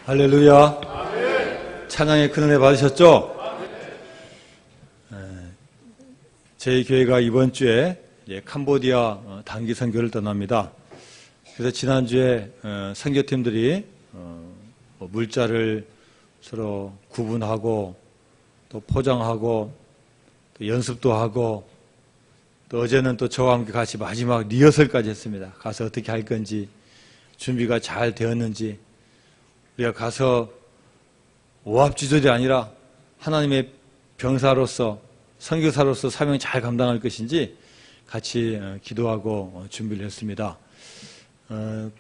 할렐루야. 찬양의 큰 은혜 받으셨죠? 저희 교회가 이번 주에 캄보디아 단기 선교를 떠납니다. 그래서 지난주에 선교팀들이 물자를 서로 구분하고 또 포장하고 또 연습도 하고 또 어제는 또 저와 함께 같이 마지막 리허설까지 했습니다. 가서 어떻게 할 건지 준비가 잘 되었는지 우리가 가서 오합지졸이 아니라 하나님의 병사로서 선교사로서 사명을 잘 감당할 것인지 같이 기도하고 준비를 했습니다.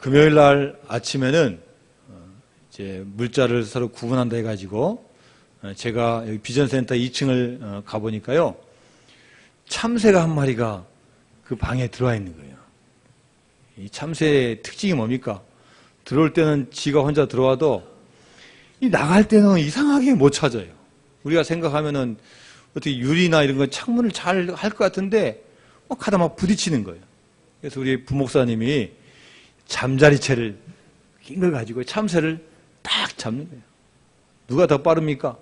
금요일 날 아침에는 이제 물자를 서로 구분한다 해가지고 제가 여기 비전센터 2층을 가보니까요, 참새가 한 마리가 그 방에 들어와 있는 거예요. 이 참새의 특징이 뭡니까? 들어올 때는 지가 혼자 들어와도 이 나갈 때는 이상하게 못 찾아요. 우리가 생각하면은 어떻게 유리나 이런 거 창문을 잘 할 것 같은데 막 하다 막 부딪히는 거예요. 그래서 우리 부목사님이 잠자리채를 긴 걸 가지고 참새를 딱 잡는 거예요. 누가 더 빠릅니까?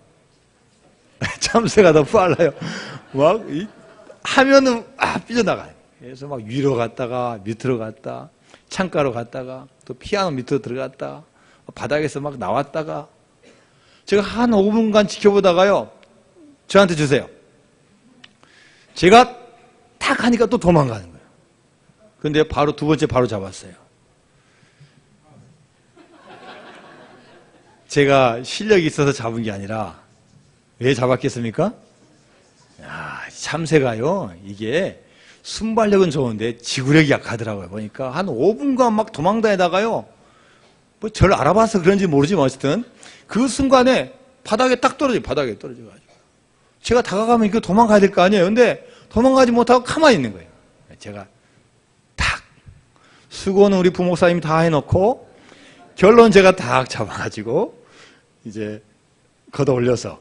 참새가 더 빨라요. 막 하면은 삐져나가요. 그래서 막 위로 갔다가 밑으로 갔다, 창가로 갔다가 또 피아노 밑으로 들어갔다, 바닥에서 막 나왔다가, 제가 한 5분간 지켜보다가요, 저한테 주세요. 제가 탁 하니까 또 도망가는 거예요. 근데 바로 두 번째 바로 잡았어요. 제가 실력이 있어서 잡은 게 아니라 왜 잡았겠습니까? 참새가요, 이게 순발력은 좋은데 지구력이 약하더라고요. 보니까 한 5분간 막 도망다니다가요, 뭐 저를 알아봐서 그런지 모르지만 어쨌든 그 순간에 바닥에 딱 떨어져요. 바닥에 떨어져가지고 제가 다가가면 이거 도망가야 될 거 아니에요. 근데 도망가지 못하고 가만히 있는 거예요. 제가 탁, 수고는 우리 부목사님이 다 해놓고 결론 제가 딱 잡아가지고 이제 걷어 올려서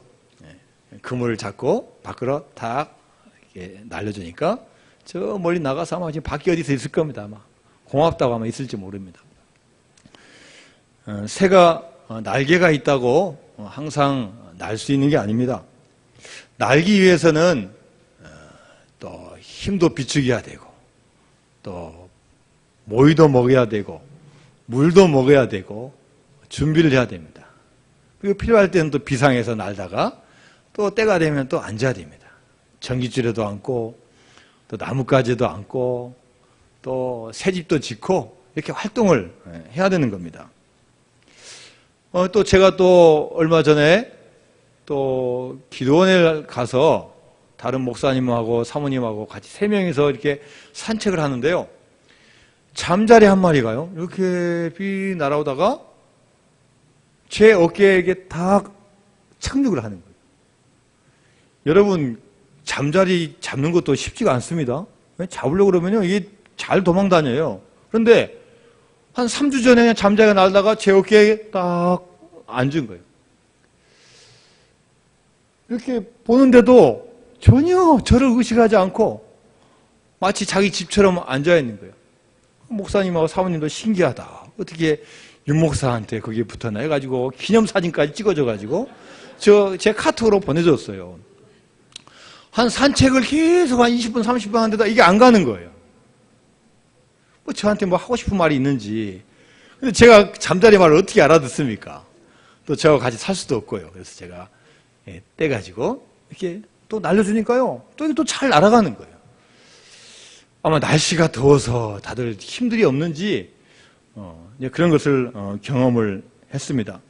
그물을 잡고 밖으로 탁 이렇게 날려주니까 저 멀리 나가서 아마 지금 밖에 어디서 있을 겁니다. 아마 고맙다고 아마 있을지 모릅니다. 새가 날개가 있다고 항상 날 수 있는 게 아닙니다. 날기 위해서는 또 힘도 비축해야 되고 또 모이도 먹어야 되고 물도 먹어야 되고 준비를 해야 됩니다. 그리고 필요할 때는 또 비상에서 날다가 또 때가 되면 또 앉아야 됩니다. 전깃줄에도 앉고 또 나뭇가지도 앉고 또 새집도 짓고 이렇게 활동을 해야 되는 겁니다. 또 제가 또 얼마 전에 또 기도원에 가서 다른 목사님하고 사모님하고 같이 3명이서 이렇게 산책을 하는데요, 잠자리 한 마리가요 이렇게 비 날아오다가 제 어깨에 딱 착륙을 하는 거예요. 여러분, 잠자리 잡는 것도 쉽지가 않습니다. 잡으려고 그러면요, 이게 잘 도망 다녀요. 그런데 한 3주 전에 잠자리가 날다가 제 어깨에 딱 앉은 거예요. 이렇게 보는데도 전혀 저를 의식하지 않고 마치 자기 집처럼 앉아 있는 거예요. 목사님하고 사모님도 신기하다. 어떻게 윤목사한테 거기에 붙었나 해가지고 기념사진까지 찍어줘가지고 제 카톡으로 보내줬어요. 한 산책을 계속 한 20분, 30분 하는데도 이게 안 가는 거예요. 뭐 저한테 뭐 하고 싶은 말이 있는지. 근데 제가 잠자리 말을 어떻게 알아듣습니까? 또 저하고 같이 살 수도 없고요. 그래서 제가 떼가지고 이렇게 또 날려주니까요, 또 이게 또 잘 날아가는 거예요. 아마 날씨가 더워서 다들 힘들이 없는지 그런 것을 경험을 했습니다.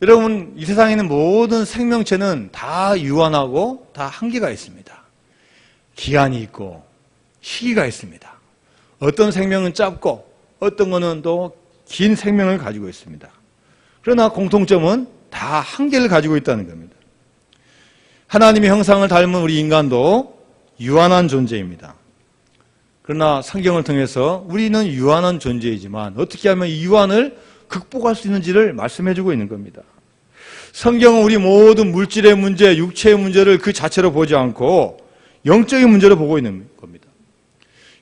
여러분, 이 세상에 있는 모든 생명체는 다 유한하고 다 한계가 있습니다. 기한이 있고 시기가 있습니다. 어떤 생명은 짧고 어떤 거는 또 긴 생명을 가지고 있습니다. 그러나 공통점은 다 한계를 가지고 있다는 겁니다. 하나님의 형상을 닮은 우리 인간도 유한한 존재입니다. 그러나 성경을 통해서 우리는 유한한 존재이지만 어떻게 하면 이 유한을 극복할 수 있는지를 말씀해주고 있는 겁니다. 성경은 우리 모든 물질의 문제, 육체의 문제를 그 자체로 보지 않고 영적인 문제로 보고 있는 겁니다.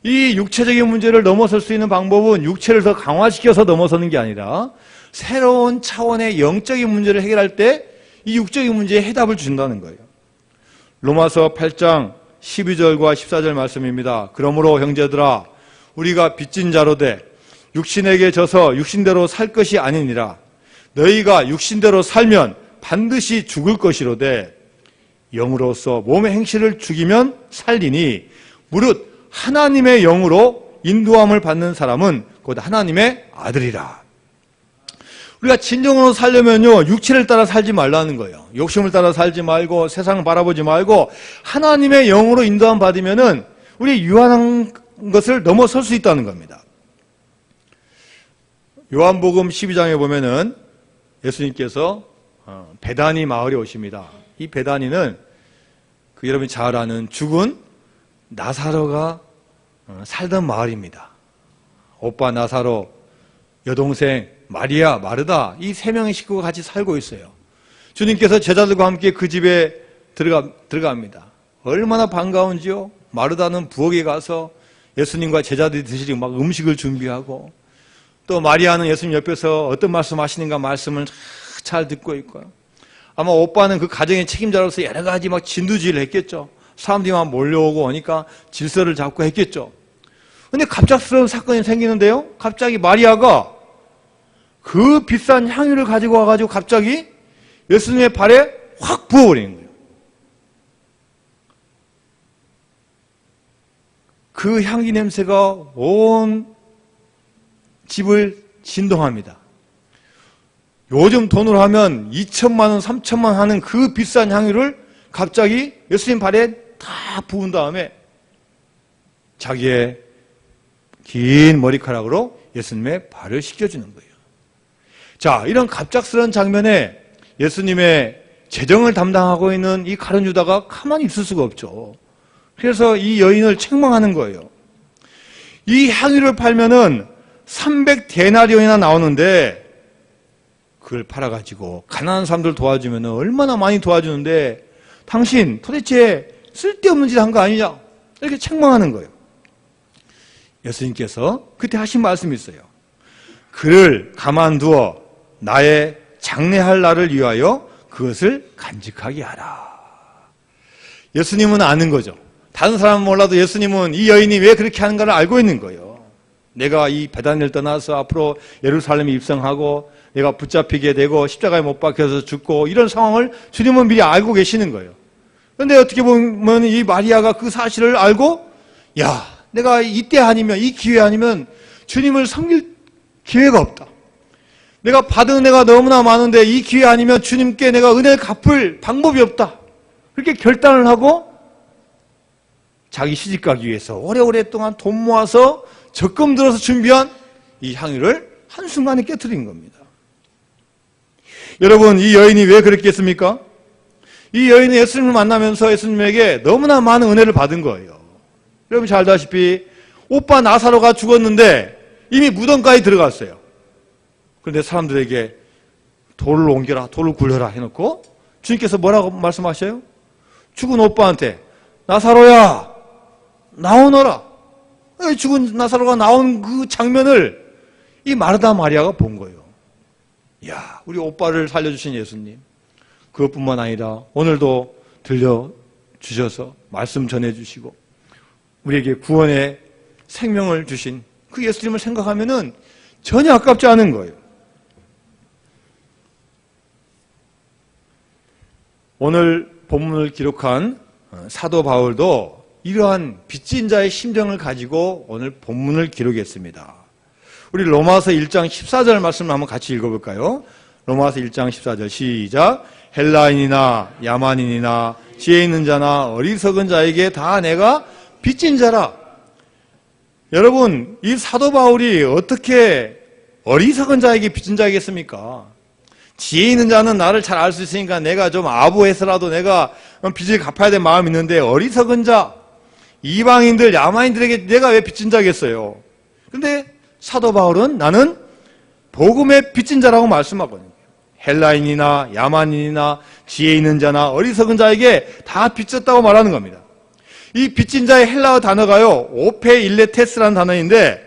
이 육체적인 문제를 넘어설 수 있는 방법은 육체를 더 강화시켜서 넘어서는 게 아니라 새로운 차원의 영적인 문제를 해결할 때 이 육적인 문제에 해답을 준다는 거예요. 로마서 8장 12절과 14절 말씀입니다. 그러므로 형제들아 우리가 빚진 자로 돼 육신에게 져서 육신대로 살 것이 아니니라. 너희가 육신대로 살면 반드시 죽을 것이로되 영으로서 몸의 행실을 죽이면 살리니 무릇 하나님의 영으로 인도함을 받는 사람은 곧 하나님의 아들이라. 우리가 진정으로 살려면요, 육체를 따라 살지 말라는 거예요. 욕심을 따라 살지 말고 세상을 바라보지 말고 하나님의 영으로 인도함 받으면은 우리 유한한 것을 넘어설 수 있다는 겁니다. 요한복음 12장에 보면은 예수님께서 베다니 마을에 오십니다. 이 베다니는 여러분이 잘 아는 죽은 나사로가 살던 마을입니다. 오빠 나사로, 여동생 마리아, 마르다, 이 세 명의 식구가 같이 살고 있어요. 주님께서 제자들과 함께 그 집에 들어갑니다. 얼마나 반가운지요. 마르다는 부엌에 가서 예수님과 제자들이 드시려고 막 음식을 준비하고, 또 마리아는 예수님 옆에서 어떤 말씀 하시는가 말씀을 잘 듣고 있고요. 아마 오빠는 그 가정의 책임자로서 여러 가지 막 진두지휘를 했겠죠. 사람들이 막 몰려오고 오니까 질서를 잡고 했겠죠. 근데 갑작스러운 사건이 생기는데요. 갑자기 마리아가 그 비싼 향유를 가지고 와가지고 갑자기 예수님의 발에 확 부어버리는 거예요. 그 향기 냄새가 온 집을 진동합니다. 요즘 돈으로 하면 2천만 원, 3천만 원 하는 그 비싼 향유를 갑자기 예수님 발에 다 부은 다음에 자기의 긴 머리카락으로 예수님의 발을 씻겨주는 거예요. 자, 이런 갑작스러운 장면에 예수님의 재정을 담당하고 있는 이 가룟 유다가 가만히 있을 수가 없죠. 그래서 이 여인을 책망하는 거예요. 이 향유를 팔면은 300데나리온이나 나오는데 그걸 팔아가지고 가난한 사람들 도와주면 얼마나 많이 도와주는데 당신 도대체 쓸데없는 짓 한 거 아니냐? 이렇게 책망하는 거예요. 예수님께서 그때 하신 말씀이 있어요. 그를 가만두어 나의 장례할 날을 위하여 그것을 간직하게 하라. 예수님은 아는 거죠. 다른 사람은 몰라도 예수님은 이 여인이 왜 그렇게 하는가를 알고 있는 거예요. 내가 이 베다니를 떠나서 앞으로 예루살렘에 입성하고 내가 붙잡히게 되고 십자가에 못 박혀서 죽고 이런 상황을 주님은 미리 알고 계시는 거예요. 그런데 어떻게 보면 이 마리아가 그 사실을 알고 야, 내가 이때 아니면 이 기회 아니면 주님을 섬길 기회가 없다. 내가 받은 은혜가 너무나 많은데 이 기회 아니면 주님께 내가 은혜를 갚을 방법이 없다. 그렇게 결단을 하고 자기 시집 가기 위해서 오래오랫동안 돈 모아서 적금 들어서 준비한 이 향유를 한순간에 깨트린 겁니다. 여러분, 이 여인이 왜 그랬겠습니까? 이 여인은 예수님을 만나면서 예수님에게 너무나 많은 은혜를 받은 거예요. 여러분 잘 아다시피 오빠 나사로가 죽었는데 이미 무덤까지 들어갔어요. 그런데 사람들에게 돌을 옮겨라, 돌을 굴려라 해놓고 주님께서 뭐라고 말씀하셔요? 죽은 오빠한테 나사로야 나오너라. 죽은 나사로가 나온 그 장면을 이 마르다 마리아가 본 거예요. 야, 우리 오빠를 살려주신 예수님, 그것뿐만 아니라 오늘도 들려주셔서 말씀 전해주시고 우리에게 구원의 생명을 주신 그 예수님을 생각하면은 전혀 아깝지 않은 거예요. 오늘 본문을 기록한 사도 바울도 이러한 빚진 자의 심정을 가지고 오늘 본문을 기록했습니다. 우리 로마서 1장 14절 말씀을 한번 같이 읽어볼까요? 로마서 1장 14절 시작. 헬라인이나 야만인이나 지혜 있는 자나 어리석은 자에게 다 내가 빚진 자라. 여러분, 이 사도 바울이 어떻게 어리석은 자에게 빚진 자이겠습니까? 지혜 있는 자는 나를 잘 알 수 있으니까 내가 좀 아부해서라도 내가 빚을 갚아야 될 마음이 있는데 어리석은 자, 이방인들, 야만인들에게 내가 왜 빚진 자겠어요? 근데 사도 바울은 나는 복음의 빚진 자라고 말씀하거든요. 헬라인이나 야만인이나 지혜 있는 자나 어리석은 자에게 다 빚졌다고 말하는 겁니다. 이 빚진 자의 헬라어 단어가요, 오페일레테스라는 단어인데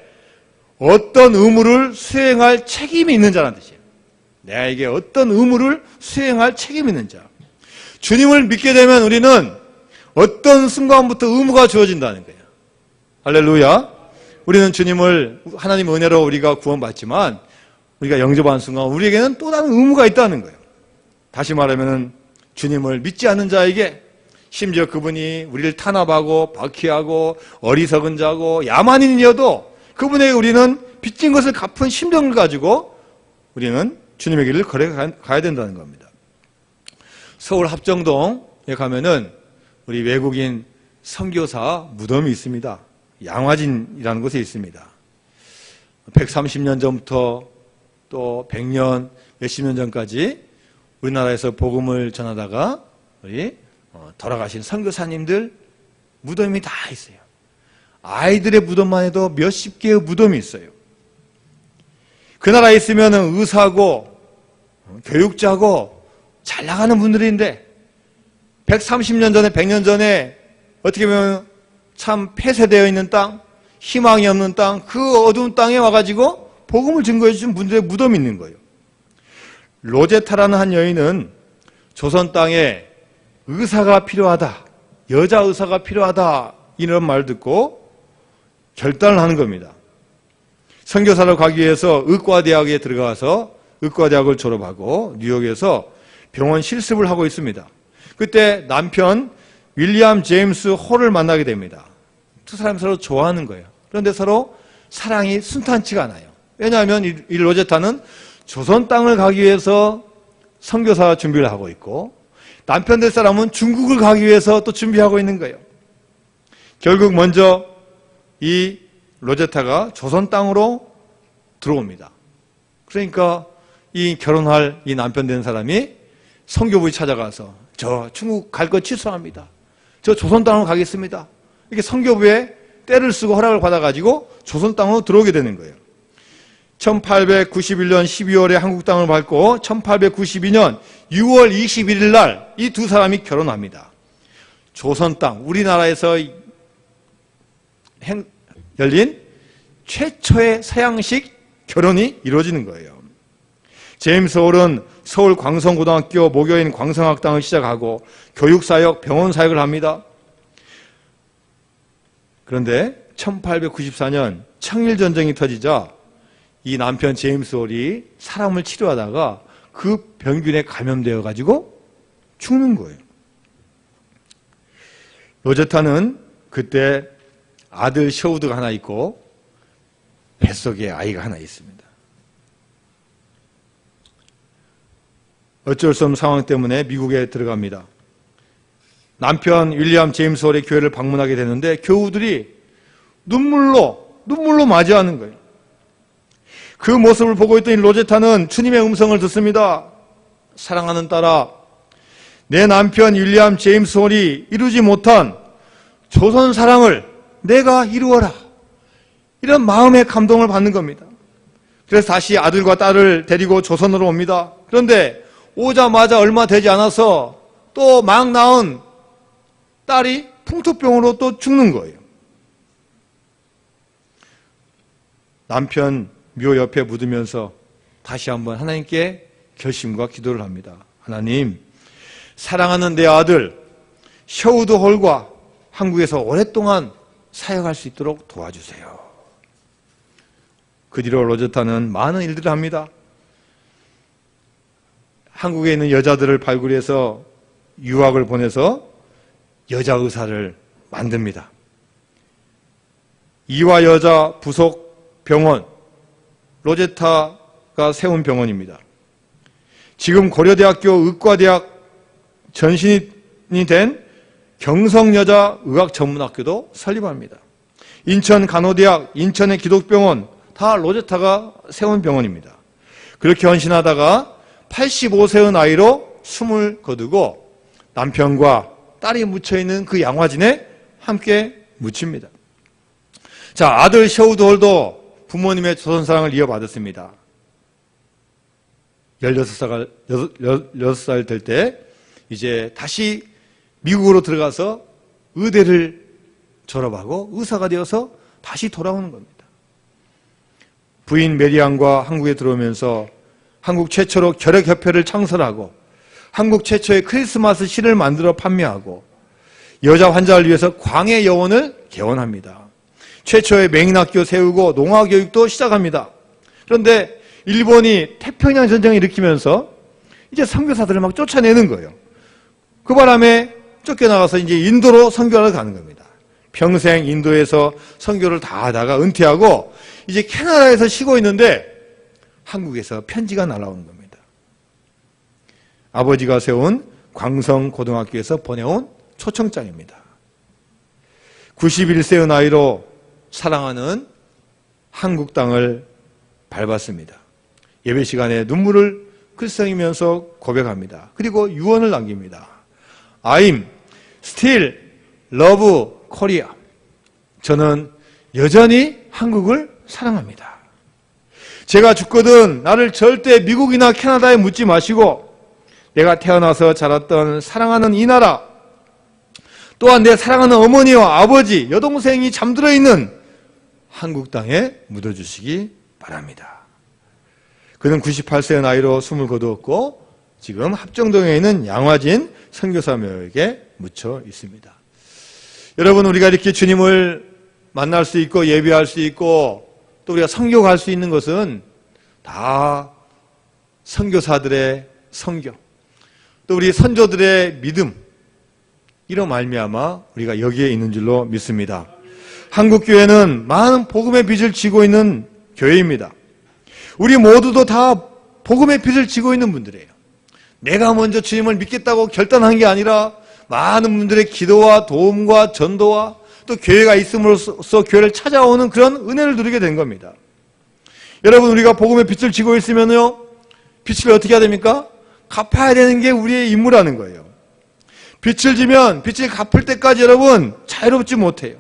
어떤 의무를 수행할 책임이 있는 자라는 뜻이에요. 내게 어떤 의무를 수행할 책임이 있는 자. 주님을 믿게 되면 우리는 어떤 순간부터 의무가 주어진다는 거예요. 할렐루야. 우리는 주님을 하나님의 은혜로 우리가 구원받지만 우리가 영접하는 순간 우리에게는 또 다른 의무가 있다는 거예요. 다시 말하면 주님을 믿지 않는 자에게, 심지어 그분이 우리를 탄압하고 박해하고 어리석은 자고 야만인이어도 그분에게 우리는 빚진 것을 갚은 심정을 가지고 우리는 주님의 길을 걸어가야 된다는 겁니다. 서울 합정동에 가면은 우리 외국인 선교사 무덤이 있습니다. 양화진이라는 곳에 있습니다. 130년 전부터 또 100년, 몇십 년 전까지 우리나라에서 복음을 전하다가 우리 돌아가신 선교사님들 무덤이 다 있어요. 아이들의 무덤만 해도 몇십 개의 무덤이 있어요. 그 나라에 있으면 의사고 교육자고 잘 나가는 분들인데 130년 전에 100년 전에 어떻게 보면 참 폐쇄되어 있는 땅, 희망이 없는 땅, 그 어두운 땅에 와가지고 복음을 증거해 주신 분들의 무덤이 있는 거예요. 로제타라는 한 여인은 조선 땅에 의사가 필요하다, 여자 의사가 필요하다 이런 말을 듣고 결단을 하는 겁니다. 선교사로 가기 위해서 의과대학에 들어가서 의과대학을 졸업하고 뉴욕에서 병원 실습을 하고 있습니다. 그때 남편 윌리엄 제임스 홀을 만나게 됩니다. 두 사람이 서로 좋아하는 거예요. 그런데 서로 사랑이 순탄치가 않아요. 왜냐하면 이 로제타는 조선 땅을 가기 위해서 선교사 준비를 하고 있고 남편 될 사람은 중국을 가기 위해서 또 준비하고 있는 거예요. 결국 먼저 이 로제타가 조선 땅으로 들어옵니다. 그러니까 이 결혼할 이 남편 된 사람이 선교부에 찾아가서 저 중국 갈 거 취소합니다. 저 조선 땅으로 가겠습니다. 이렇게 선교부에 때를 쓰고 허락을 받아가지고 조선 땅으로 들어오게 되는 거예요. 1891년 12월에 한국 땅을 밟고 1892년 6월 21일 날 이 두 사람이 결혼합니다. 조선 땅, 우리나라에서 열린 최초의 서양식 결혼이 이루어지는 거예요. 제임스 홀은 서울 광성고등학교 모교인 광성학당을 시작하고 교육사역, 병원사역을 합니다. 그런데 1894년 청일전쟁이 터지자 이 남편 제임스 홀이 사람을 치료하다가 그 병균에 감염되어 가지고 죽는 거예요. 로제타는 그때 아들 셔우드가 하나 있고 뱃속에 아이가 하나 있습니다. 어쩔 수 없는 상황 때문에 미국에 들어갑니다. 남편 윌리엄 제임스 홀의 교회를 방문하게 되는데 교우들이 눈물로 맞이하는 거예요. 그 모습을 보고 있던 이 로제타는 주님의 음성을 듣습니다. 사랑하는 딸아, 내 남편 윌리엄 제임스 홀이 이루지 못한 조선 사랑을 내가 이루어라. 이런 마음의 감동을 받는 겁니다. 그래서 다시 아들과 딸을 데리고 조선으로 옵니다. 그런데 오자마자 얼마 되지 않아서 또 막 낳은 딸이 풍토병으로 또 죽는 거예요. 남편 묘 옆에 묻으면서 다시 한번 하나님께 결심과 기도를 합니다. 하나님, 사랑하는 내 아들 셔우드 홀과 한국에서 오랫동안 사역할 수 있도록 도와주세요. 그 뒤로 로제타는 많은 일들을 합니다. 한국에 있는 여자들을 발굴해서 유학을 보내서 여자 의사를 만듭니다. 이화 여자 부속 병원, 로제타가 세운 병원입니다. 지금 고려대학교 의과대학 전신이 된 경성여자의학전문학교도 설립합니다. 인천간호대학, 인천의 기독병원 다 로제타가 세운 병원입니다. 그렇게 헌신하다가 85세의 나이로 숨을 거두고 남편과 딸이 묻혀있는 그 양화진에 함께 묻힙니다. 자, 아들 셔우드 홀도 부모님의 조선사랑을 이어받았습니다. 16살 될 때 이제 다시 미국으로 들어가서 의대를 졸업하고 의사가 되어서 다시 돌아오는 겁니다. 부인 메리안과 한국에 들어오면서 한국 최초로 결핵협회를 창설하고 한국 최초의 크리스마스 시를 만들어 판매하고 여자 환자를 위해서 광해 여원을 개원합니다. 최초의 맹인학교 세우고 농화교육도 시작합니다. 그런데 일본이 태평양 전쟁을 일으키면서 이제 선교사들을 막 쫓아내는 거예요. 그 바람에 쫓겨나가서 이제 인도로 선교하러 가는 겁니다. 평생 인도에서 선교를 다 하다가 은퇴하고 이제 캐나다에서 쉬고 있는데 한국에서 편지가 날아오는 겁니다. 아버지가 세운 광성고등학교에서 보내온 초청장입니다. 91세의 나이로 사랑하는 한국 땅을 밟았습니다. 예배 시간에 눈물을 글썽이면서 고백합니다. 그리고 유언을 남깁니다. I'm still love Korea. 저는 여전히 한국을 사랑합니다. 제가 죽거든 나를 절대 미국이나 캐나다에 묻지 마시고 내가 태어나서 자랐던 사랑하는 이 나라, 또한 내 사랑하는 어머니와 아버지, 여동생이 잠들어 있는 한국 땅에 묻어주시기 바랍니다. 그는 98세의 나이로 숨을 거두었고 지금 합정동에 있는 양화진 선교사묘역에 묻혀 있습니다. 여러분, 우리가 이렇게 주님을 만날 수 있고 예배할 수 있고 또 우리가 선교 갈 수 있는 것은 다 선교사들의 선교, 또 우리 선조들의 믿음, 이로 말미암아 우리가 여기에 있는 줄로 믿습니다. 한국교회는 많은 복음의 빚을 지고 있는 교회입니다. 우리 모두도 다 복음의 빚을 지고 있는 분들이에요. 내가 먼저 주님을 믿겠다고 결단한 게 아니라 많은 분들의 기도와 도움과 전도와 또 교회가 있음으로써 교회를 찾아오는 그런 은혜를 누리게 된 겁니다. 여러분, 우리가 복음의 빚을 지고 있으면요, 빚을 어떻게 해야 됩니까? 갚아야 되는 게 우리의 임무라는 거예요. 빚을 지면 빚을 갚을 때까지 여러분 자유롭지 못해요.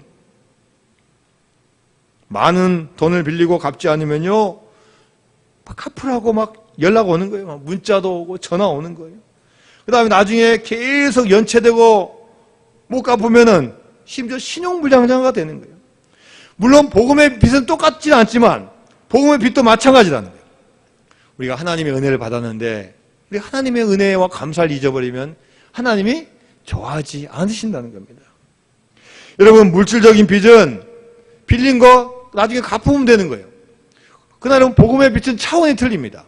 많은 돈을 빌리고 갚지 않으면요, 막 갚으라고 막 연락 오는 거예요. 막 문자도 오고 전화 오는 거예요. 그 다음에 나중에 계속 연체되고 못 갚으면은 심지어 신용불량자가 되는 거예요. 물론 복음의 빚은 똑같지는 않지만 복음의 빚도 마찬가지라는 거예요. 우리가 하나님의 은혜를 받았는데 우리 하나님의 은혜와 감사를 잊어버리면 하나님이 좋아하지 않으신다는 겁니다. 여러분, 물질적인 빚은 빌린 거 나중에 갚으면 되는 거예요. 그날은 복음의 빚은 차원이 틀립니다.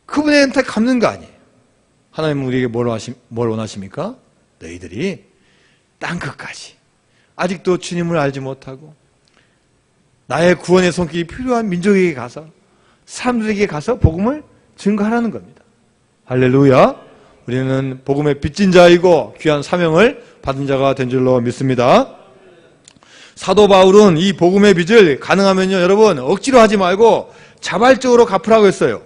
그분한테 갚는 거 아니에요. 하나님은 우리에게 뭘 원하십니까? 너희들이 땅끝까지 아직도 주님을 알지 못하고 나의 구원의 손길이 필요한 민족에게 가서 사람들에게 가서 복음을 증거하라는 겁니다. 할렐루야. 우리는 복음의 빚진 자이고 귀한 사명을 받은 자가 된 줄로 믿습니다. 사도 바울은 이 복음의 빚을 가능하면요, 여러분 억지로 하지 말고 자발적으로 갚으라고 했어요.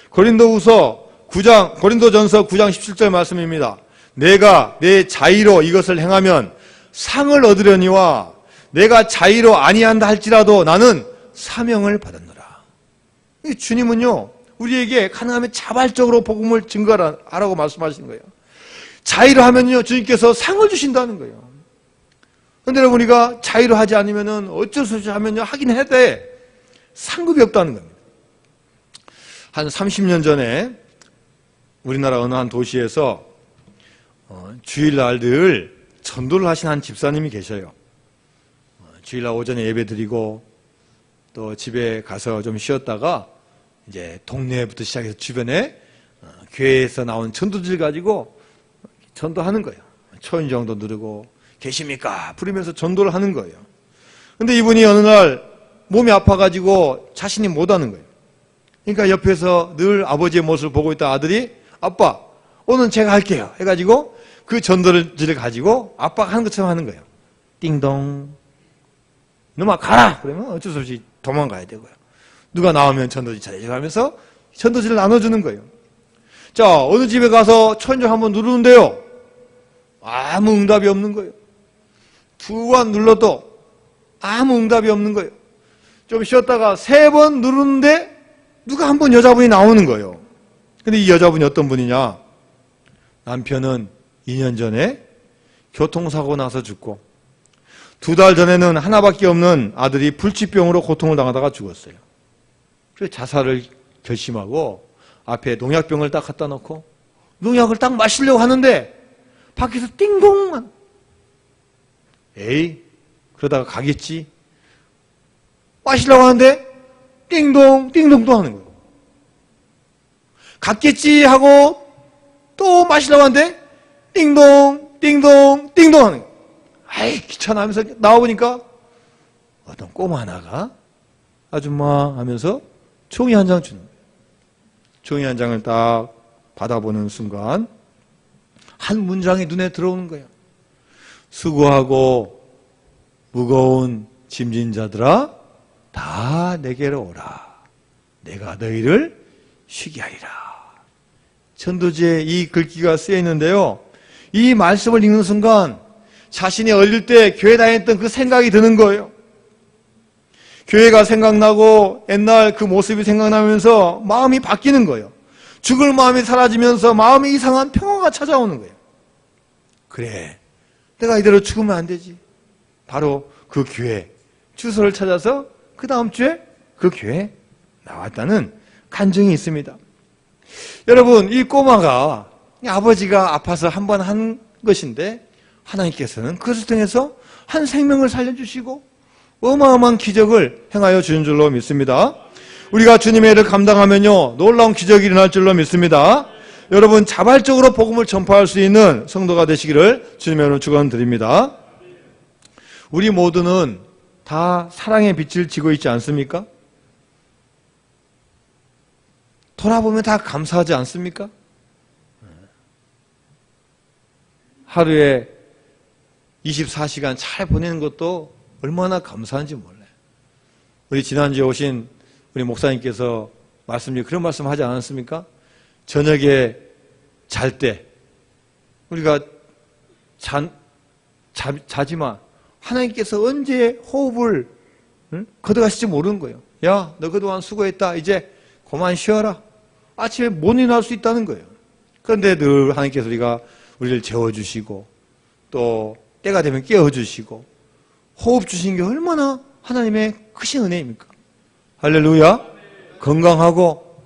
고린도전서 9장 17절 말씀입니다. 내가 내 자의로 이것을 행하면 상을 얻으려니와 내가 자의로 아니한다 할지라도 나는 사명을 받았노라. 주님은요, 우리에게 가능하면 자발적으로 복음을 증거하라고 말씀하시는 거예요. 자의로 하면요, 주님께서 상을 주신다는 거예요. 그런데 여러분, 우리가 자의로 하지 않으면 어쩔 수 없이 하면요, 하긴 해야 돼. 상급이 없다는 겁니다. 한 30년 전에 우리나라 어느 한 도시에서 주일날 늘 전도를 하신 한 집사님이 계셔요. 주일날 오전에 예배 드리고 또 집에 가서 좀 쉬었다가 이제 동네부터 시작해서 주변에 교회에서 나온 전도지를 가지고 전도하는 거예요. 초인종도 누르고 계십니까? 부르면서 전도를 하는 거예요. 근데 이분이 어느 날 몸이 아파가지고 자신이 못하는 거예요. 그러니까 옆에서 늘 아버지의 모습을 보고 있던 아들이 아빠, 오늘 제가 할게요 해가지고 그 전도지를 가지고 아빠가 하는 것처럼 하는 거예요. 띵동. 너만 가라! 그러면 어쩔 수 없이 도망가야 되고요. 누가 나오면 전도지 차례죠 하면서 전도지를 나눠주는 거예요. 자, 어느 집에 가서 초인종 한번 누르는데요, 아무 응답이 없는 거예요. 2번 눌러도 아무 응답이 없는 거예요. 좀 쉬었다가 3번 누르는데 누가 한 번 여자분이 나오는 거예요. 근데 이 여자분이 어떤 분이냐? 남편은 2년 전에 교통사고 나서 죽고 2달 전에는 하나밖에 없는 아들이 불치병으로 고통을 당하다가 죽었어요. 그래서 자살을 결심하고 앞에 농약병을 딱 갖다 놓고 농약을 딱 마시려고 하는데 밖에서 띵동! 에이, 그러다가 가겠지. 마시려고 하는데 띵동, 띵동도 하는 거예요. 갔겠지 하고 또 마시려고 하는데 띵동, 띵동, 띵동 하는 거예요. 아이, 귀찮아 하면서 나와보니까 어떤 꼬마 하나가 아줌마 하면서 종이 한 장 주는 거예요. 종이 한 장을 딱 받아보는 순간 한 문장이 눈에 들어오는 거예요. 수고하고 무거운 짐진 자들아 다 내게로 오라. 내가 너희를 쉬게 하리라. 전도지에 이 글귀가 쓰여 있는데요. 이 말씀을 읽는 순간 자신이 어릴 때 교회 다녔던 그 생각이 드는 거예요. 교회가 생각나고 옛날 그 모습이 생각나면서 마음이 바뀌는 거예요. 죽을 마음이 사라지면서 마음에 이상한 평화가 찾아오는 거예요. 그래, 내가 이대로 죽으면 안 되지. 바로 그 교회 주소를 찾아서 그 다음 주에 그 교회에 나왔다는 간증이 있습니다. 여러분, 이 꼬마가 아버지가 아파서 한 번 한 것인데 하나님께서는 그것을 통해서 한 생명을 살려주시고 어마어마한 기적을 행하여 주는 줄로 믿습니다. 우리가 주님의 일을 감당하면요 놀라운 기적이 일어날 줄로 믿습니다. 여러분, 자발적으로 복음을 전파할 수 있는 성도가 되시기를 주님의 이름으로 축원드립니다. 우리 모두는 다 사랑의 빛을 지고 있지 않습니까? 돌아보면 다 감사하지 않습니까? 하루에 24시간 잘 보내는 것도 얼마나 감사한지 몰라요. 우리 지난주에 오신 우리 목사님께서 말씀 중에 그런 말씀 하지 않았습니까? 저녁에 잘 때 우리가 자지만 하나님께서 언제 호흡을 걷어가실지 모르는 거예요. 야, 너 그동안 수고했다. 이제 그만 쉬어라. 아침에 못 일어날 수 있다는 거예요. 그런데 늘 하나님께서 우리를 재워주시고 또 때가 되면 깨워주시고 호흡 주신 게 얼마나 하나님의 크신 은혜입니까? 할렐루야. 건강하고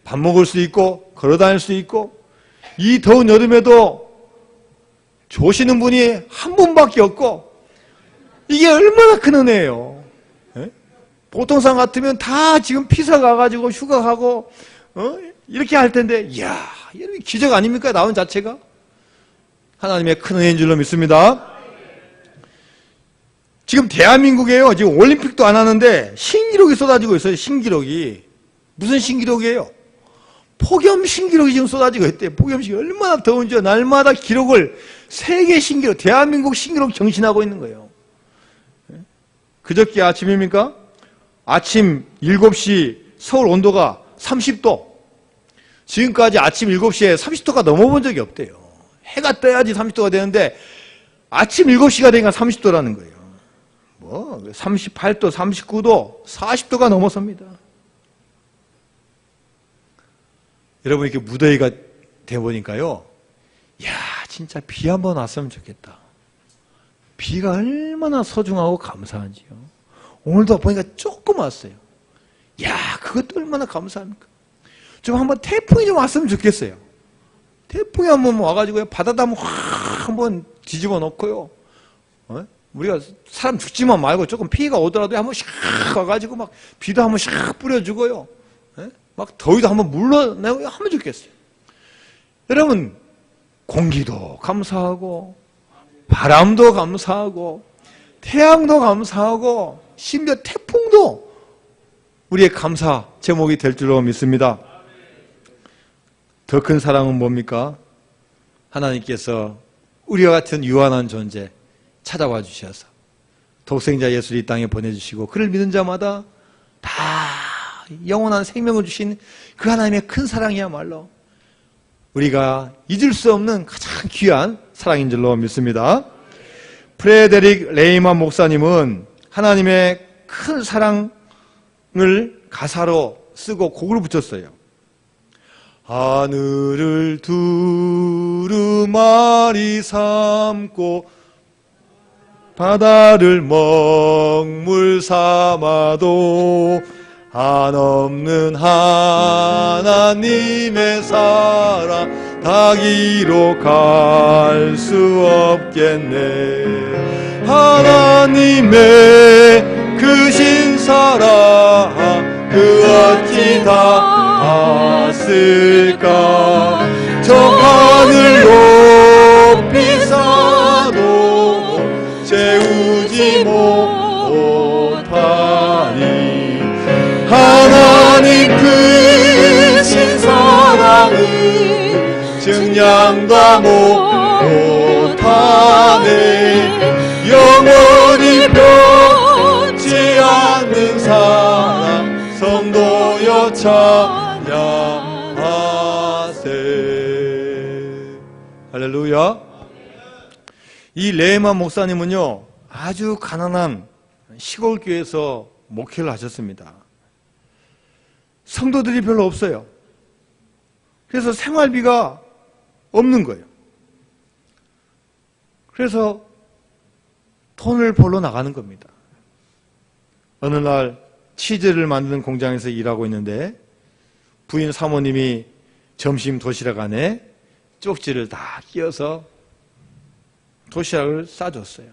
밥 먹을 수 있고 걸어다닐 수 있고 이 더운 여름에도 조시는 분이 한 분밖에 없고 이게 얼마나 큰 은혜예요. 보통 사람 같으면 다 지금 피서 가가지고 휴가 가고 이렇게 할 텐데 이야, 이런 기적 아닙니까? 나온 자체가 하나님의 큰 은혜인 줄로 믿습니다. 지금 대한민국에요. 지금 올림픽도 안 하는데 신기록이 쏟아지고 있어요. 신기록이. 무슨 신기록이에요? 폭염 신기록이 지금 쏟아지고 있대요. 폭염 신기록. 얼마나 더운지 날마다 기록을 세계 신기록, 대한민국 신기록 경신하고 있는 거예요. 그저께 아침입니까? 아침 7시 서울 온도가 30도. 지금까지 아침 7시에 30도가 넘어본 적이 없대요. 해가 떠야지 30도가 되는데 아침 7시가 되니까 30도라는 거예요. 38도, 39도, 40도가 넘어섭니다. 여러분, 이렇게 무더위가 돼보니까요, 야, 진짜 비 한번 왔으면 좋겠다. 비가 얼마나 소중하고 감사한지요. 오늘도 보니까 조금 왔어요. 야, 그것도 얼마나 감사합니까? 좀 한번 태풍이 좀 왔으면 좋겠어요. 태풍이 한번 와가지고 바다다 한번 뒤집어 놓고요. 우리가 사람 죽지만 말고 조금 피해가 오더라도 한번 샥 와가지고 막 비도 한번 샥 뿌려주고요. 막 더위도 한번 물러내고 하면 좋겠어요. 여러분, 공기도 감사하고 바람도 감사하고 태양도 감사하고 심지어 태풍도 우리의 감사 제목이 될 줄로 믿습니다. 더 큰 사랑은 뭡니까? 하나님께서 우리와 같은 유한한 존재 찾아와 주셔서 독생자 예수를 이 땅에 보내주시고 그를 믿는 자마다 다 영원한 생명을 주신 그 하나님의 큰 사랑이야말로 우리가 잊을 수 없는 가장 귀한 사랑인 줄로 믿습니다. 프레데릭 레이만 목사님은 하나님의 큰 사랑을 가사로 쓰고 곡을 붙였어요. 하늘을 두루마리 삼고 바다를 먹물 삼아도 한없는 하나님의 사랑 다 기록할 수 없겠네. 하나님의 크신 사랑 그 어찌 다 아을까. 저 하늘 높이 쌓아도 채우지 못하니 하나님 크신 사랑은 증량도 못하네. 영원히 변치 않는 사랑 성도여 찬양하세. 할렐루야. 이 레헤만 목사님은요, 아주 가난한 시골 교회에서 목회를 하셨습니다. 성도들이 별로 없어요. 그래서 생활비가 없는 거예요. 그래서 돈을 벌러 나가는 겁니다. 어느 날 치즈를 만드는 공장에서 일하고 있는데 부인 사모님이 점심 도시락 안에 쪽지를 다 끼워서 도시락을 싸줬어요.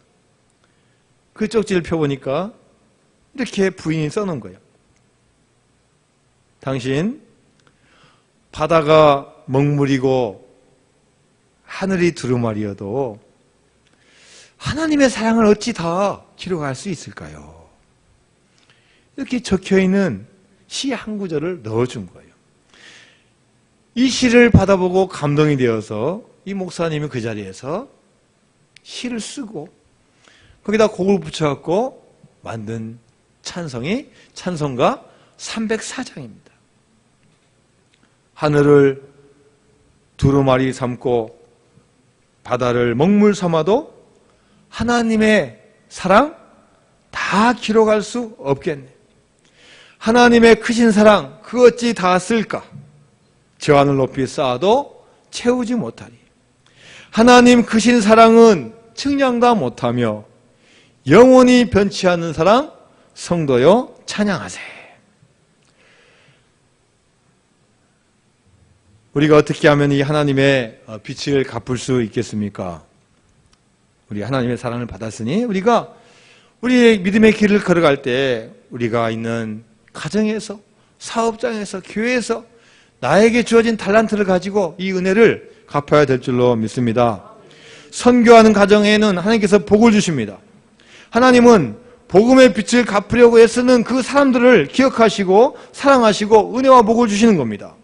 그 쪽지를 펴보니까 이렇게 부인이 써놓은 거예요. 당신, 바다가 먹물이고 하늘이 두루마리여도 하나님의 사랑을 어찌 다 기록할 수 있을까요? 이렇게 적혀있는 시 한 구절을 넣어준 거예요. 이 시를 받아보고 감동이 되어서 이 목사님이 그 자리에서 시를 쓰고 거기다 곡을 붙여갖고 만든 찬송이 찬송가 304장입니다. 하늘을 두루마리 삼고 바다를 먹물 삼아도 하나님의 사랑 다 기록할 수 없겠네. 하나님의 크신 사랑 그 어찌 다 쓸까? 저 하늘 높이 쌓아도 채우지 못하리. 하나님 크신 사랑은 측량다 못하며 영원히 변치 않는 사랑 성도여 찬양하세. 우리가 어떻게 하면 이 하나님의 빛을 갚을 수 있겠습니까? 우리 하나님의 사랑을 받았으니 우리가 우리의 믿음의 길을 걸어갈 때 우리가 있는 가정에서, 사업장에서, 교회에서 나에게 주어진 달란트를 가지고 이 은혜를 갚아야 될 줄로 믿습니다. 선교하는 가정에는 하나님께서 복을 주십니다. 하나님은 복음의 빛을 갚으려고 애쓰는 그 사람들을 기억하시고 사랑하시고 은혜와 복을 주시는 겁니다.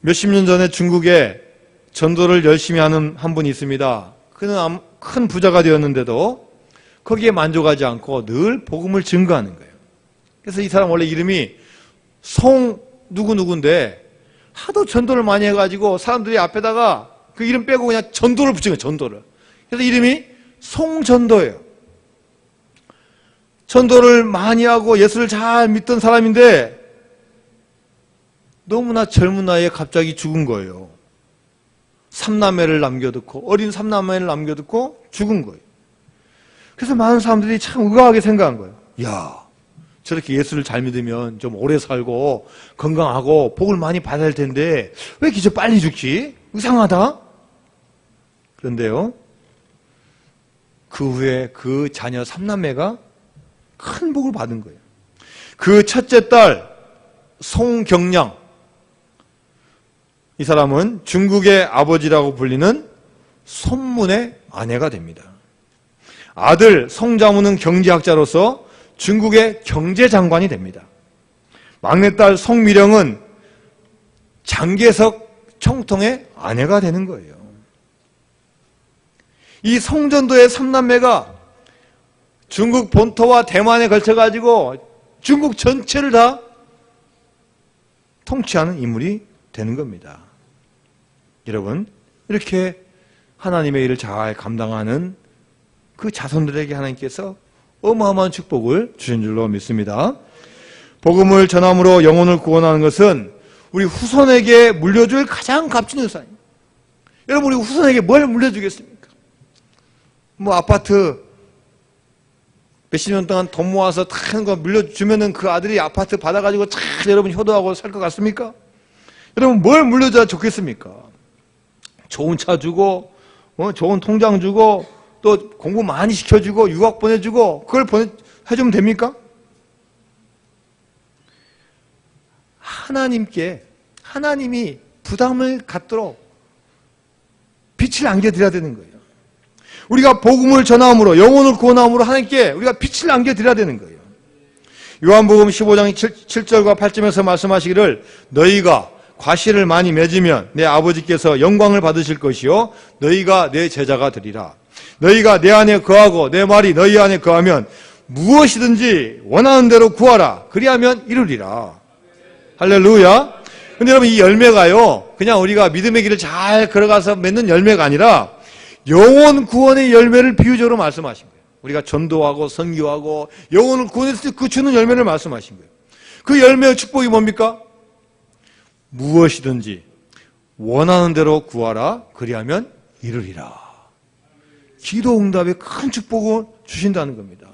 몇십 년 전에 중국에 전도를 열심히 하는 한 분이 있습니다. 그는 큰 부자가 되었는데도 거기에 만족하지 않고 늘 복음을 증거하는 거예요. 그래서 이 사람 원래 이름이 송 누구누구인데 하도 전도를 많이 해가지고 사람들이 앞에다가 그 이름 빼고 그냥 전도를 붙인 거예요. 전도를. 그래서 이름이 송전도예요. 전도를 많이 하고 예수를 잘 믿던 사람인데 너무나 젊은 나이에 갑자기 죽은 거예요. 삼남매를 남겨두고, 어린 삼남매를 남겨두고 죽은 거예요. 그래서 많은 사람들이 참 의아하게 생각한 거예요. 야, 저렇게 예수를 잘 믿으면 좀 오래 살고 건강하고 복을 많이 받아야 할 텐데 왜 이렇게 빨리 죽지? 이상하다. 그런데요, 그 후에 그 자녀 삼남매가 큰 복을 받은 거예요. 그 첫째 딸 송경량, 이 사람은 중국의 아버지라고 불리는 손문의 아내가 됩니다. 아들 송자무는 경제학자로서 중국의 경제장관이 됩니다. 막내딸 송미령은 장개석 총통의 아내가 되는 거예요. 이 송전도의 삼남매가 중국 본토와 대만에 걸쳐가지고 중국 전체를 다 통치하는 인물이 되는 겁니다. 여러분, 이렇게 하나님의 일을 잘 감당하는 그 자손들에게 하나님께서 어마어마한 축복을 주신 줄로 믿습니다. 복음을 전함으로 영혼을 구원하는 것은 우리 후손에게 물려줄 가장 값진 유산입니다. 여러분, 우리 후손에게 뭘 물려주겠습니까? 뭐 아파트 몇십 년 동안 돈 모아서 다 하는 거 물려주면은 그 아들이 아파트 받아가지고 잘 여러분 효도하고 살 것 같습니까? 여러분 뭘 물려줘야 좋겠습니까? 좋은 차 주고, 좋은 통장 주고, 또 공부 많이 시켜주고, 유학 보내주고, 그걸 해주면 됩니까? 하나님이 부담을 갖도록 빛을 안겨드려야 되는 거예요. 우리가 복음을 전함으로, 영혼을 구원함으로 하나님께 우리가 빛을 안겨드려야 되는 거예요. 요한복음 15장 7절과 8절에서 말씀하시기를 너희가 과실을 많이 맺으면 내 아버지께서 영광을 받으실 것이요 너희가 내 제자가 되리라. 너희가 내 안에 거하고 내 말이 너희 안에 거하면 무엇이든지 원하는 대로 구하라. 그리하면 이루리라. 할렐루야. 근데 여러분 이 열매가요 그냥 우리가 믿음의 길을 잘 걸어가서 맺는 열매가 아니라 영혼 구원의 열매를 비유적으로 말씀하신 거예요. 우리가 전도하고 선교하고 영혼을 구원했을 때 그 주는 열매를 말씀하신 거예요. 그 열매의 축복이 뭡니까? 무엇이든지 원하는 대로 구하라. 그리하면 이루리라. 기도 응답에 큰 축복을 주신다는 겁니다.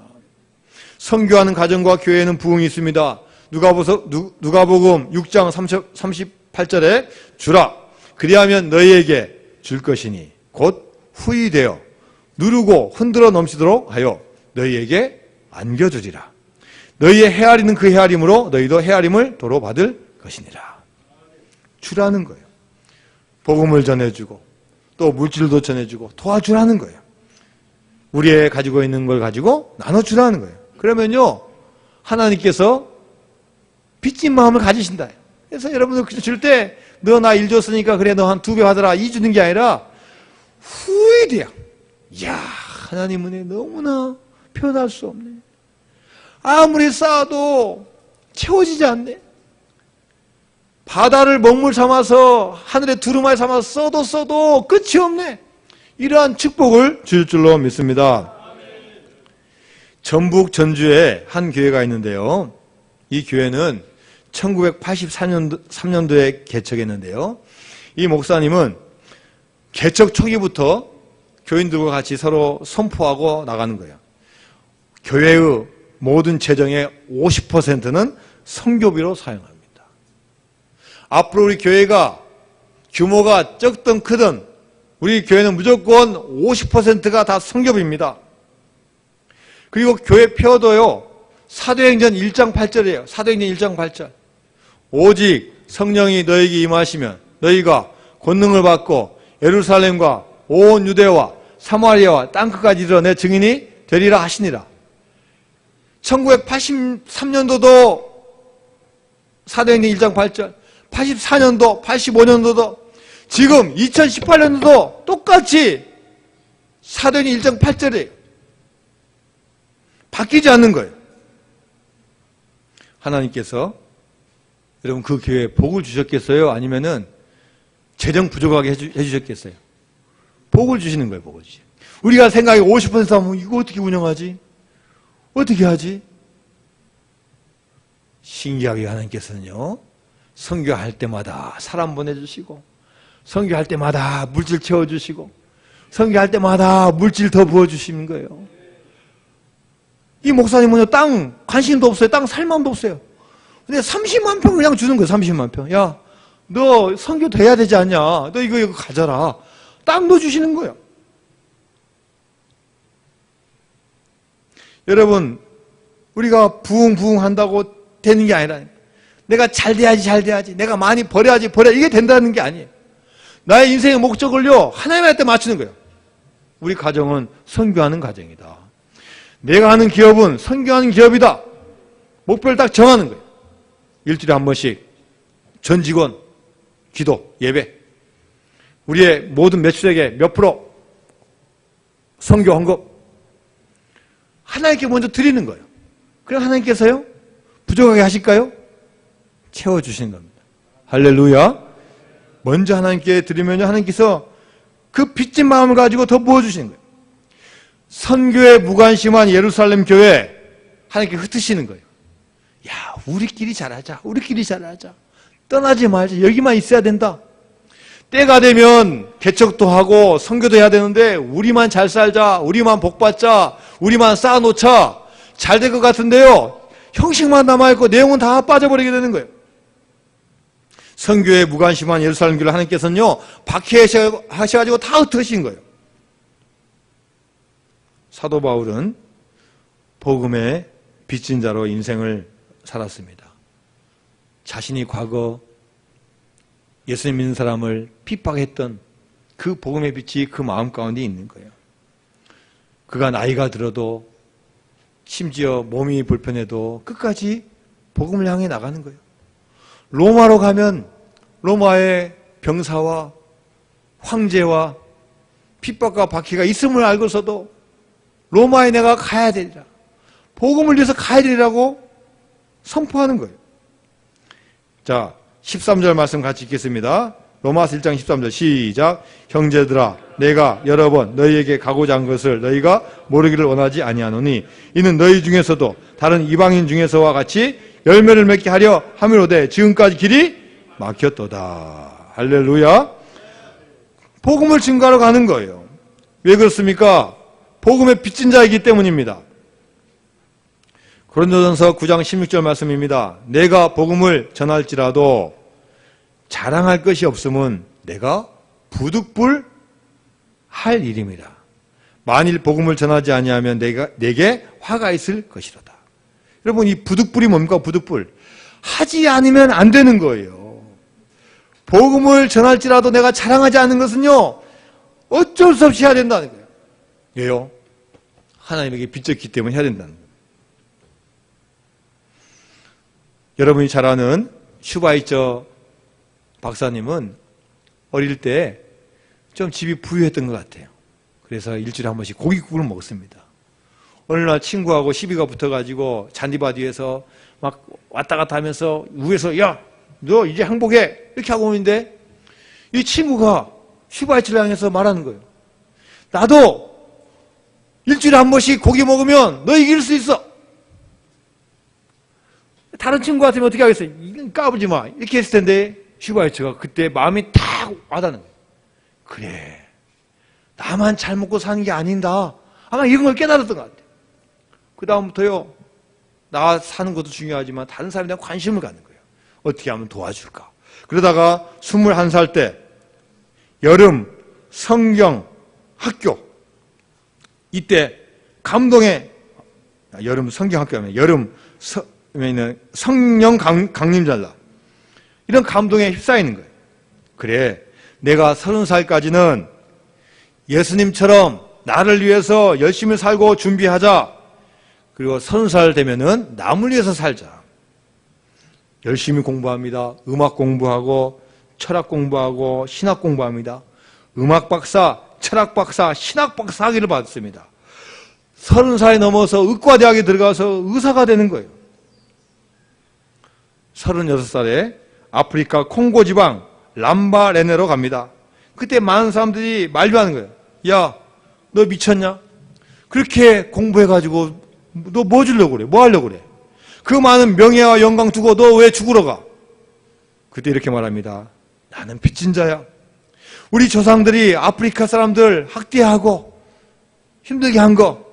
선교하는 가정과 교회에는 부흥이 있습니다. 누가복음 6장 38절에 주라. 그리하면 너희에게 줄 것이니 곧 후히 되어 누르고 흔들어 넘치도록 하여 너희에게 안겨주리라. 너희의 헤아리는 그 헤아림으로 너희도 헤아림을 도로 받을 것이니라. 주라는 거예요. 복음을 전해주고 또 물질도 전해주고 도와주라는 거예요. 우리의 가지고 있는 걸 가지고 나눠주라는 거예요. 그러면요 하나님께서 빚진 마음을 가지신다. 그래서 여러분들 줄 때 너 나 일 줬으니까 그래 너 한 2배 받아라 이 주는 게 아니라 후회돼요. 이야 하나님 은혜 너무나 표현할 수 없네. 아무리 쌓아도 채워지지 않네. 바다를 먹물 삼아서 하늘에 두루마리 삼아서 써도 끝이 없네. 이러한 축복을 줄 줄로 믿습니다. 전북 전주에 한 교회가 있는데요. 이 교회는 1983년도에 개척했는데요. 이 목사님은 개척 초기부터 교인들과 같이 서로 선포하고 나가는 거예요. 교회의 모든 재정의 50%는 선교비로 사용합니다. 앞으로 우리 교회가 규모가 적든 크든 우리 교회는 무조건 50%가 다 선교비입니다. 그리고 교회 표도요. 사도행전 1장 8절이에요. 사도행전 1장 8절. 오직 성령이 너에게 임하시면 너희가 권능을 받고 예루살렘과 온 유대와 사마리아와 땅끝까지 이르러 내 증인이 되리라 하시니라. 1983년도도 사도행전 1장 8절, 84년도, 85년도도, 지금 2018년도도 똑같이 사도행전 1장 8절이에요. 바뀌지 않는 거예요. 하나님께서 여러분 그 교회에 복을 주셨겠어요? 아니면은 재정 부족하게 해주셨겠어요? 복을 주시는 거예요. 복을 주시. 우리가 생각이 50% 하면 이거 어떻게 운영하지? 어떻게 하지? 신기하게 하나님께서는요. 선교할 때마다 사람 보내주시고 선교할 때마다 물질 채워주시고 선교할 때마다 물질 더 부어주시는 거예요. 이 목사님은요. 땅 관심도 없어요. 땅 살 마음도 없어요. 근데 30만 평 그냥 주는 거예요. 30만 평. 야, 너 선교 돼야 되지 않냐? 너 이거 가져라. 땅도 주시는 거예요. 여러분, 우리가 부흥한다고 되는 게 아니라 내가 잘 돼야지. 내가 많이 벌어야지. 이게 된다는 게 아니에요. 나의 인생의 목적을요. 하나님한테 맞추는 거예요. 우리 가정은 선교하는 가정이다. 내가 하는 기업은 선교하는 기업이다. 목표를 딱 정하는 거예요. 일주일에 한 번씩 전 직원 기도, 예배, 우리의 모든 매출액의 몇 프로 선교 헌금 하나님께 먼저 드리는 거예요. 그럼 하나님께서요 부족하게 하실까요? 채워주시는 겁니다. 할렐루야. 먼저 하나님께 드리면요 하나님께서 그 빚진 마음을 가지고 더 부어주시는 거예요. 선교에 무관심한 예루살렘 교회 하나님께 흩으시는 거예요. 야, 우리끼리 잘하자. 떠나지 말자. 여기만 있어야 된다. 때가 되면 개척도 하고 선교도 해야 되는데 우리만 잘 살자. 우리만 복받자. 우리만 쌓아놓자. 잘 될 것 같은데요, 형식만 남아있고 내용은 다 빠져버리게 되는 거예요. 선교에 무관심한 예루살렘 교회를 하나님께서는요, 박해하셔가지고 다 흩으신 거예요. 사도 바울은 복음의 빚진 자로 인생을 살았습니다. 자신이 과거 예수님 믿는 사람을 핍박했던 그 복음의 빛이 그 마음 가운데 있는 거예요. 그가 나이가 들어도 심지어 몸이 불편해도 끝까지 복음을 향해 나가는 거예요. 로마로 가면 로마의 병사와 황제와 핍박과 박해가 있음을 알고서도 로마에 내가 가야 되리라, 복음을 위해서 가야 되리라고 선포하는 거예요. 자, 13절 말씀 같이 읽겠습니다. 로마서 1장 13절 시작. 형제들아, 내가 여러 번 너희에게 가고자 한 것을 너희가 모르기를 원하지 아니하노니 이는 너희 중에서도 다른 이방인 중에서와 같이 열매를 맺게 하려 함이로되 지금까지 길이 막혔도다. 할렐루야. 복음을 증거하러 가는 거예요. 왜 그렇습니까? 복음의 빚진 자이기 때문입니다. 고린도전서 9장 16절 말씀입니다. 내가 복음을 전할지라도 자랑할 것이 없음은 내가 부득불 할 일입니다. 만일 복음을 전하지 아니하면 내게 화가 있을 것이로다. 여러분, 이 부득불이 뭡니까? 부득불. 하지 않으면 안 되는 거예요. 복음을 전할지라도 내가 자랑하지 않는 것은요, 어쩔 수 없이 해야 된다는 거예요. 왜요? 하나님에게 빚졌기 때문에 해야 된다는 거예요. 여러분이 잘 아는 슈바이처 박사님은 어릴 때 좀 집이 부유했던 것 같아요. 그래서 일주일에 한 번씩 고깃국을 먹었습니다. 어느 날 친구하고 시비가 붙어가지고 잔디밭 위에서 막 왔다 갔다 하면서 위에서 야, 너 이제 항복해 이렇게 하고 오는데 이 친구가 슈바이처를 향해서 말하는 거예요. 나도 일주일에 한 번씩 고기 먹으면 너 이길 수 있어. 다른 친구 같으면 어떻게 하겠어요? 까부지 마 이렇게 했을 텐데 슈바이처가 그때 마음이 탁 와닿는 거예요. 그래, 나만 잘 먹고 사는 게 아닌다. 아마 이런 걸 깨달았던 것 같아요. 그 다음부터요, 나 사는 것도 중요하지만 다른 사람에 대한 관심을 갖는 거예요. 어떻게 하면 도와줄까. 그러다가 21살 때 여름 성경 학교, 이때 감동의 여름 성경 학교면 여름 성령 강림절라, 이런 감동에 휩싸이는 거예요. 그래, 내가 30살까지는 예수님처럼 나를 위해서 열심히 살고 준비하자. 그리고 30살 되면은 남을 위해서 살자. 열심히 공부합니다. 음악 공부하고 철학 공부하고 신학 공부합니다. 음악 박사, 철학 박사, 신학 박사 학위를 받습니다. 30살이 넘어서 의과대학에 들어가서 의사가 되는 거예요. 36살에 아프리카 콩고 지방 람바레네로 갑니다. 그때 많은 사람들이 만류하는 거예요. 야, 너 미쳤냐? 그렇게 공부해가지고 너 뭐 주려고 그래? 뭐 하려고 그래? 그 많은 명예와 영광 두고 너 왜 죽으러 가? 그때 이렇게 말합니다. 나는 빚진 자야. 우리 조상들이 아프리카 사람들 학대하고 힘들게 한 거,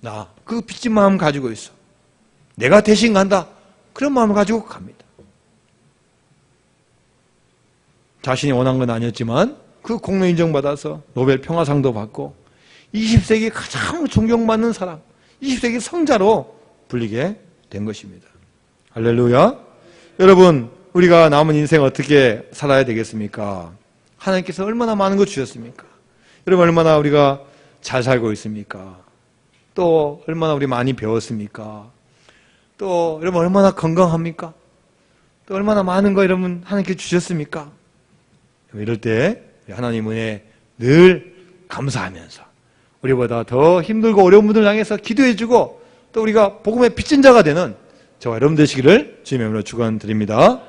나 그 빚진 마음 가지고 있어. 내가 대신 간다. 그런 마음을 가지고 갑니다. 자신이 원한 건 아니었지만 그 공로 인정받아서 노벨 평화상도 받고 20세기 가장 존경받는 사람, 20세기 성자로 불리게 된 것입니다. 할렐루야. 여러분, 우리가 남은 인생 어떻게 살아야 되겠습니까? 하나님께서 얼마나 많은 것 주셨습니까? 여러분, 얼마나 우리가 잘 살고 있습니까? 또 얼마나 우리 많이 배웠습니까? 또 여러분 얼마나 건강합니까? 또 얼마나 많은 거 여러분 하나님께 주셨습니까? 이럴 때 하나님 은혜 늘 감사하면서 우리보다 더 힘들고 어려운 분들 향해서 기도해주고 또 우리가 복음의 빚진 자가 되는 저와 여러분 되시기를 주님의 이름으로 축원드립니다.